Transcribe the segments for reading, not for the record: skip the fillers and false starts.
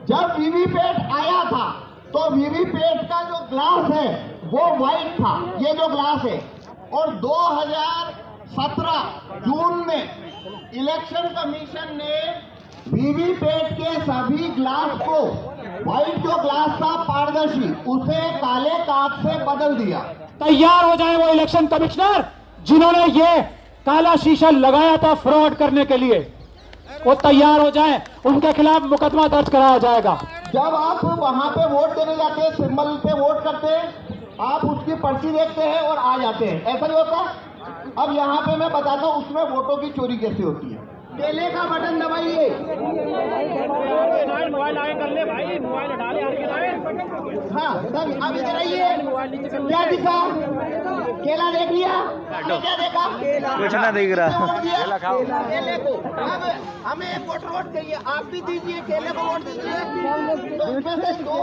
जब वीवीपैट आया था तो वीवीपैट का जो ग्लास है वो व्हाइट था, ये जो ग्लास है, और 2017 जून में इलेक्शन कमीशन ने वीवीपैट के सभी ग्लास को, व्हाइट जो ग्लास था पारदर्शी, उसे काले कांच से बदल दिया। तैयार हो जाए वो इलेक्शन कमिश्नर जिन्होंने ये काला शीशा लगाया था फ्रॉड करने के लिए, वो तैयार हो जाए, उनके खिलाफ मुकदमा दर्ज कराया जाएगा। जब आप वहां पे वोट देने जाते हैं, सिंबल पे वोट करते हैं, आप उसकी पर्ची देखते हैं और आ जाते हैं, ऐसा नहीं होता। अब यहाँ पे मैं बताता हूँ उसमें वोटों की चोरी कैसे होती है। केले का बटन दबाइए, मोबाइल आगे कर ले भाई, मोबाइल हटा ले हाँ तब अब इधर आइए, क्या दिखा? केला देख लिया, क्या देखा? कुछ ना दिख रहा। केले को। अब हमें एक वोट चाहिए, आप भी दीजिए, केले को वोट दीजिए। तो इसमें से 2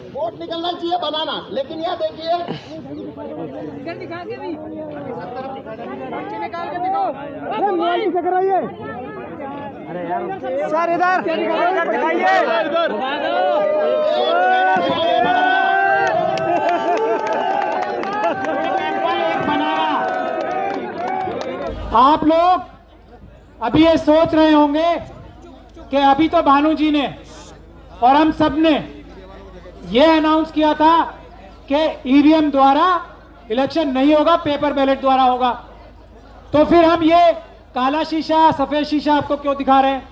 वोट निकलना चाहिए बनाना, लेकिन यह देखिए दिखा के भी निकाल के दिखाओ। अरे मोबाइल से कराइए। अरे यार सर इधर दिखाइए। आप लोग अभी ये सोच रहे होंगे कि अभी तो भानु जी ने और हम सब ने ये अनाउंस किया था कि ईवीएम द्वारा इलेक्शन नहीं होगा, पेपर बैलेट द्वारा होगा, तो फिर हम ये काला शीशा सफेद शीशा आपको क्यों दिखा रहे हैं?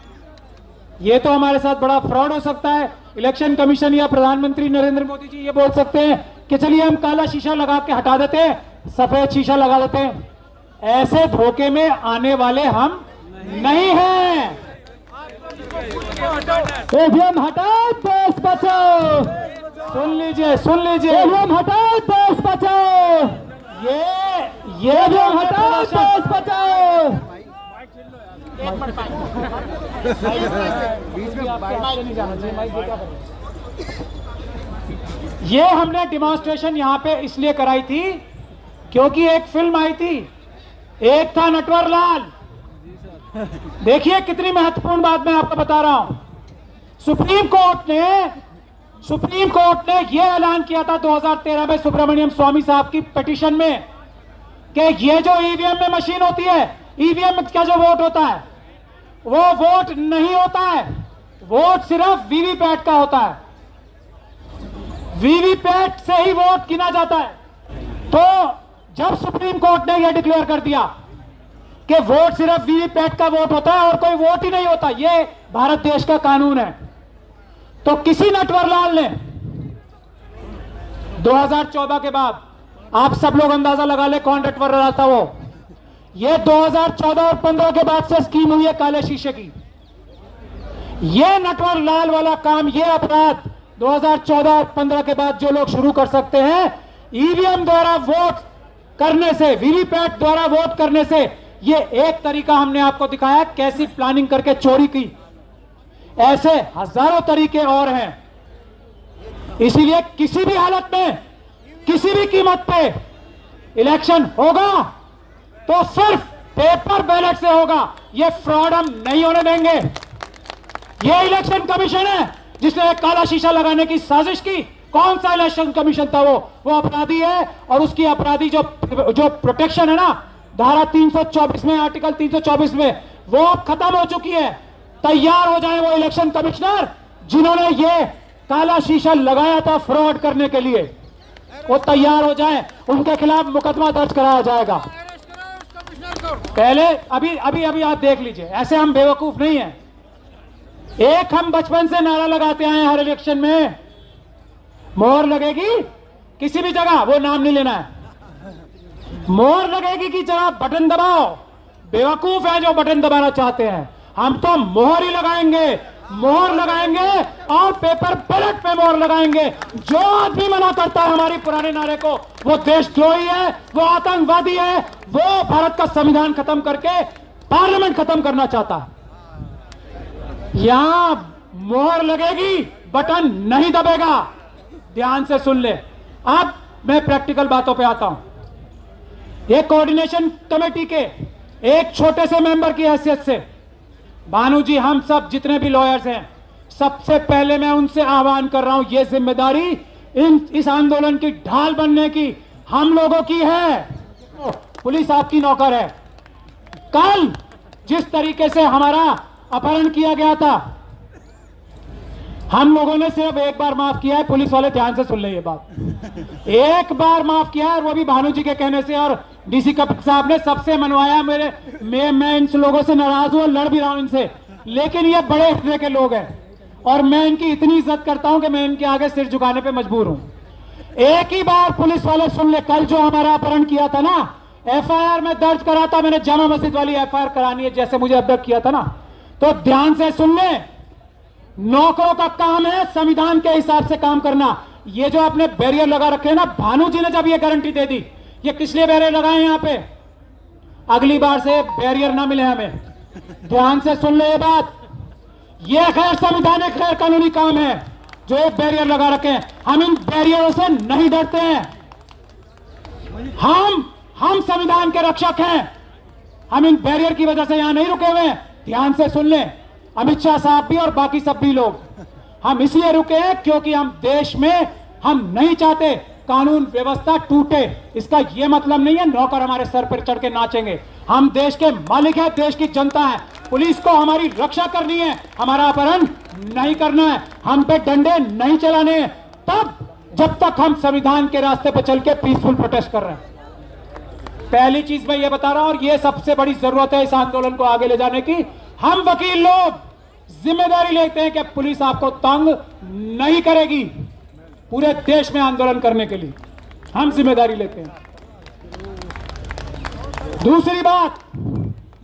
ये तो हमारे साथ बड़ा फ्रॉड हो सकता है। इलेक्शन कमीशन या प्रधानमंत्री नरेंद्र मोदी जी ये बोल सकते हैं कि चलिए हम काला शीशा लगा के हटा देते हैं, सफेद शीशा लगा देते हैं। ऐसे धोखे में आने वाले हम नहीं हैं। ईवीएम हटाओ, देश बचाओ। सुन लीजिए ईवीएम हटाओ, देश बचाओ। ये ईवीएम हटाओ, देश बचाओ। ये हमने डिमॉन्स्ट्रेशन यहाँ पे इसलिए कराई थी क्योंकि एक फिल्म आई थी, एक था नटवर लाल। देखिए कितनी महत्वपूर्ण बात मैं आपको बता रहा हूं। सुप्रीम कोर्ट ने यह ऐलान किया था 2013 में सुब्रमण्यम स्वामी साहब की पिटीशन में कि ये जो ईवीएम में मशीन होती है, ईवीएम का जो वोट होता है वो वोट नहीं होता है, वोट सिर्फ वीवीपैट का होता है। वीवीपैट से ही वोट गिना जाता है। तो जब सुप्रीम कोर्ट ने यह डिक्लेयर कर दिया कि वोट सिर्फ वीवीपैट का वोट होता है और कोई वोट ही नहीं होता, यह भारत देश का कानून है, तो किसी नटवरलाल ने 2014 के बाद, आप सब लोग अंदाजा लगा ले कौन नटवरलाल था वो, ये 2014 और 15 के बाद से स्कीम हुई है काले शीशे की। ये नटवरलाल वाला काम, ये अपराध 2014 और 15 के बाद जो लोग शुरू कर सकते हैं, ईवीएम द्वारा वोट करने से, वीवीपैट द्वारा वोट करने से, ये एक तरीका हमने आपको दिखाया कैसी प्लानिंग करके चोरी की। ऐसे हजारों तरीके और हैं। इसीलिए किसी भी हालत में, किसी भी कीमत पे इलेक्शन होगा तो सिर्फ पेपर बैलेट से होगा। ये फ्रॉड हम नहीं होने देंगे। ये इलेक्शन कमीशन है जिसने काला शीशा लगाने की साजिश की। कौन सा इलेक्शन कमीशन था वो अपराधी है, और उसकी अपराधी जो प्रोटेक्शन है ना, धारा 324 में, आर्टिकल 324 में, वो अब खत्म हो चुकी है। तैयार हो जाए वो इलेक्शन कमिश्नर जिन्होंने ये काला शीशा लगाया था फ्रॉड करने के लिए, वो तैयार हो जाए, उनके खिलाफ मुकदमा दर्ज कराया जाएगा। पहले अभी आप देख लीजिए, ऐसे हम बेवकूफ नहीं हैं। एक हम बचपन से नारा लगाते आए हर इलेक्शन में, मोहर लगेगी किसी भी जगह, वो नाम नहीं लेना है, मोहर लगेगी कि जरा बटन दबाओ। बेवकूफ है जो बटन दबाना चाहते हैं। हम तो मोहर ही लगाएंगे, मोहर लगाएंगे और पेपर बैलेट पे मोहर लगाएंगे। जो आदमी मना करता है हमारी पुराने नारे को, वो देशद्रोही है, वो आतंकवादी है, वो भारत का संविधान खत्म करके पार्लियामेंट खत्म करना चाहता है। यहां मोहर लगेगी, बटन नहीं दबेगा। ध्यान से सुन ले। अब मैं प्रैक्टिकल बातों पे आता हूं। ये कोऑर्डिनेशन कमेटी के एक छोटे से मेंबर की हैसियत से भानु जी, हम सब जितने भी लॉयर्स हैं, सबसे पहले मैं उनसे आह्वान कर रहा हूं, यह जिम्मेदारी इस आंदोलन की ढाल बनने की हम लोगों की है। पुलिस आपकी नौकर है। कल जिस तरीके से हमारा अपहरण किया गया था, हम लोगों ने सिर्फ एक बार माफ किया है। पुलिस वाले ध्यान से सुन ले ये बात, एक बार माफ किया है, और वो भी भानु जी के कहने से, और डीसी कपिल साहब ने सबसे मनवाया। मैं इन लोगों से नाराज हूं और लड़ भी रहा हूं इनसे, लेकिन ये बड़े हटने के लोग हैं और मैं इनकी इतनी इज्जत करता हूं कि मैं इनके आगे सिर झुकाने पे मजबूर हूं। एक ही बार पुलिस वाले सुन ले, कल जो हमारा अपहरण किया था ना, एफआईआर में दर्ज करा था मैंने, जामा मस्जिद वाली एफआईआर करानी है जैसे मुझे अबडक्ट किया था ना, तो ध्यान से सुन ले। नौकरों का काम है संविधान के हिसाब से काम करना। ये जो आपने बैरियर लगा रखे हैं ना, भानु जी ने जब ये गारंटी दे दी, ये किस लिए बैरियर लगाए यहां पे, अगली बार से बैरियर ना मिले हमें। ध्यान से सुन ले ये बात, ये गैर संवैधानिक गैर कानूनी काम है जो एक बैरियर लगा रखे हैं। हम इन बैरियरों से नहीं डरते हैं। हम संविधान के रक्षक हैं। हम इन बैरियर की वजह से यहां नहीं रुके हुए हैं। ध्यान से सुन लें, अमित शाह साहब भी और बाकी सब भी लोग, हम इसलिए रुके हैं क्योंकि हम देश में हम नहीं चाहते कानून व्यवस्था टूटे। इसका यह मतलब नहीं है नौकर हमारे सर पर चढ़ के नाचेंगे। हम देश के मालिक हैं, देश की जनता है। पुलिस को हमारी रक्षा करनी है, हमारा अपहरण नहीं करना है, हम पे डंडे नहीं चलाने हैं, तब जब तक हम संविधान के रास्ते पर चल के पीसफुल प्रोटेस्ट कर रहे हैं। पहली चीज मैं ये बता रहा हूं, और ये सबसे बड़ी जरूरत है इस आंदोलन को आगे ले जाने की। हम वकील लोग जिम्मेदारी लेते हैं कि पुलिस आपको तंग नहीं करेगी। पूरे देश में आंदोलन करने के लिए हम जिम्मेदारी लेते हैं। दूसरी बात,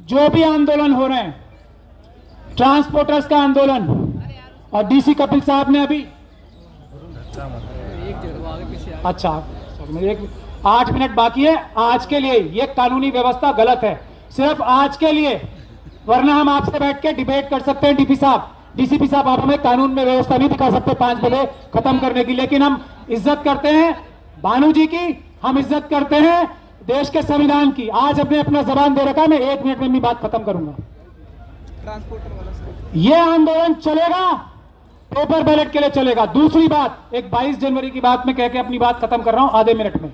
जो भी आंदोलन हो रहे हैं, ट्रांसपोर्टर्स का आंदोलन, और डीसी कपिल साहब ने अभी अच्छा मेरे 8 मिनट बाकी है। आज के लिए ये कानूनी व्यवस्था गलत है, सिर्फ आज के लिए, वरना हम आपसे बैठ के डिबेट कर सकते हैं। डीसीपी साहब आप हमें कानून में व्यवस्था नहीं दिखा सकते 5 बजे खत्म करने की, लेकिन हम इज्जत करते हैं भानु जी की, हम इज्जत करते हैं देश के संविधान की। आज हमने अपना जबान दे रखा है, मैं 1 मिनट में अपनी बात खत्म करूंगा। यह आंदोलन चलेगा, पेपर बैलेट के लिए चलेगा। दूसरी बात, एक 22 जनवरी की बात में कह के अपनी बात खत्म कर रहा हूं आधे मिनट में।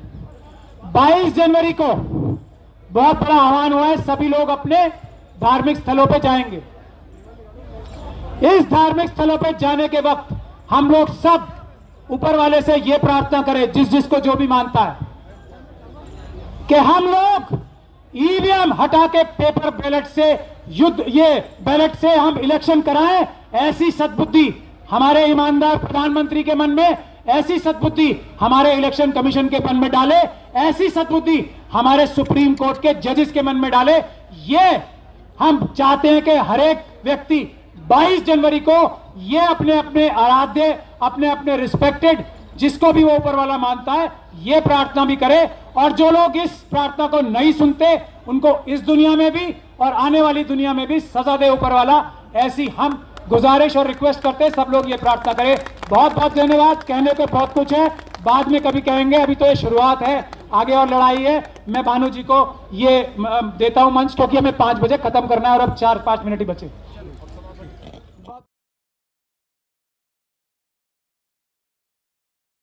22 जनवरी को बहुत बड़ा आह्वान हुआ है, सभी लोग अपने धार्मिक स्थलों पे जाएंगे। इस धार्मिक स्थलों पे जाने के वक्त हम लोग सब ऊपर वाले से यह प्रार्थना करें, जिसको जो भी मानता है, कि हम लोग ईवीएम हटा के पेपर बैलेट से ये बैलेट से हम इलेक्शन कराएं। ऐसी सद्बुद्धि हमारे ईमानदार प्रधानमंत्री के मन में, ऐसी सद्बुद्धि हमारे इलेक्शन कमीशन के मन में डाले, ऐसी सद्बुद्धि हमारे सुप्रीम कोर्ट के जजेस के मन में डाले। ये हम चाहते हैं कि हर एक व्यक्ति 22 जनवरी को ये अपने अपने आराध्य, अपने अपने रिस्पेक्टेड, जिसको भी वो ऊपर वाला मानता है, ये प्रार्थना भी करे। और जो लोग इस प्रार्थना को नहीं सुनते, उनको इस दुनिया में भी और आने वाली दुनिया में भी सजा दे ऊपर वाला, ऐसी हम गुजारिश और रिक्वेस्ट करते हैं। सब लोग ये प्रार्थना करें। बहुत बहुत धन्यवाद। कहने को बहुत कुछ है, बाद में कभी कहेंगे, अभी तो ये शुरुआत है, आगे और लड़ाई है। मैं भानु जी को ये देता हूं मंच, क्योंकि हमें 5 बजे खत्म करना है और अब 4-5 मिनट ही बचे।